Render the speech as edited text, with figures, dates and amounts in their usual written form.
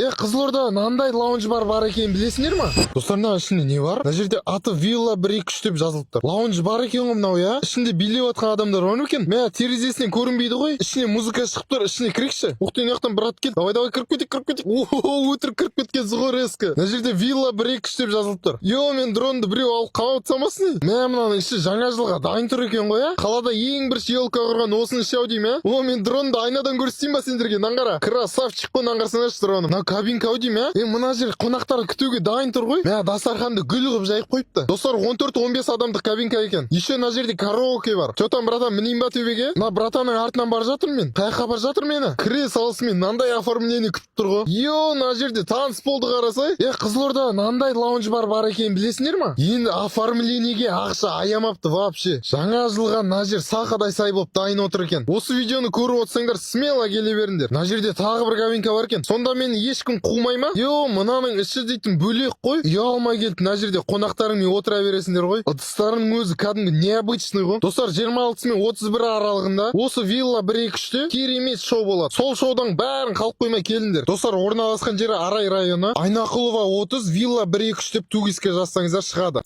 Қызылорда мынандай лаунж бар екенін білесіңдер ма? Достар, мына ішінде не бар? Мына жерде аты Villa 1-2-3 деп жазылып тұр. Лаунж бар екен ғой мынау, я? Ішінде билеп жатқан адамдар бар екен. Мә терезесінен көрінбейді ғой. Ішіне музыка шығып тұр, ішіне кірікші. Ух ты, мынаяқтан брат кел. Давай кіріп кетейік. Өтірік кіріп кеткен зғор ескі. Мына жерде Villa 1-2-3 деп жазылып тұр. Мен дронды біреу алып қалып самасын. Мә мынаның іші жаңа жылға дайын тұр екен ғой, я? Қалада ең бір елка құрған осының іші ау деймін, я? Мен дронды айнадан көрсетейін ба сендерге? Наңғара. Красавчик қой, наңғарсаңашы дроным. Мына кабинка ау деймін, я? Мына жер қонақтар күтуге дайын тұр ғой. Мә дастарханды гүл қылып жайып қойыпты. Достар, 14-15 адамдық кабинка екен. Еще мына жерде караоке бар. Че там, братан, мінейін ба төбеге? Мына братанның артынан бар жатыр мен. Қаяққа бар жатыр мені? Кіре салысымен мынандай оформление күтіп тұр ғой. Мына жерде таныс болды қарасай. Қызылорда мынандай лаунж бар екенін білесіңдер ма? Енді оформлениеге ақша аямапты вообще. Жаңа жылға мына жер сақадай сай болып дайын отыр екен. Осы видеоны көріп отырсаңдар, смело келе беріңдер. Мына жерде тағы бір кабинка бар екен. Сонда мені ешкім қумай ма? Мынаның іші дейтін бөлек қой. Ұялмай келді. Мына жерде қонақтарыңмен отыра бересіңдер ғой. Ыдыстарының өзі кәдімгі необычный ғой. Достар, 26 мен 31 аралығында осы Villa 1-2-3-те керемет шоу болады. Сол шоудан бәрін қалып қоймай келіңдер. Достар, орналасқан жері Арай районы, Айнақұлова 30, Villa 1-2-3 деп тугиске жазсаңыздар шығады.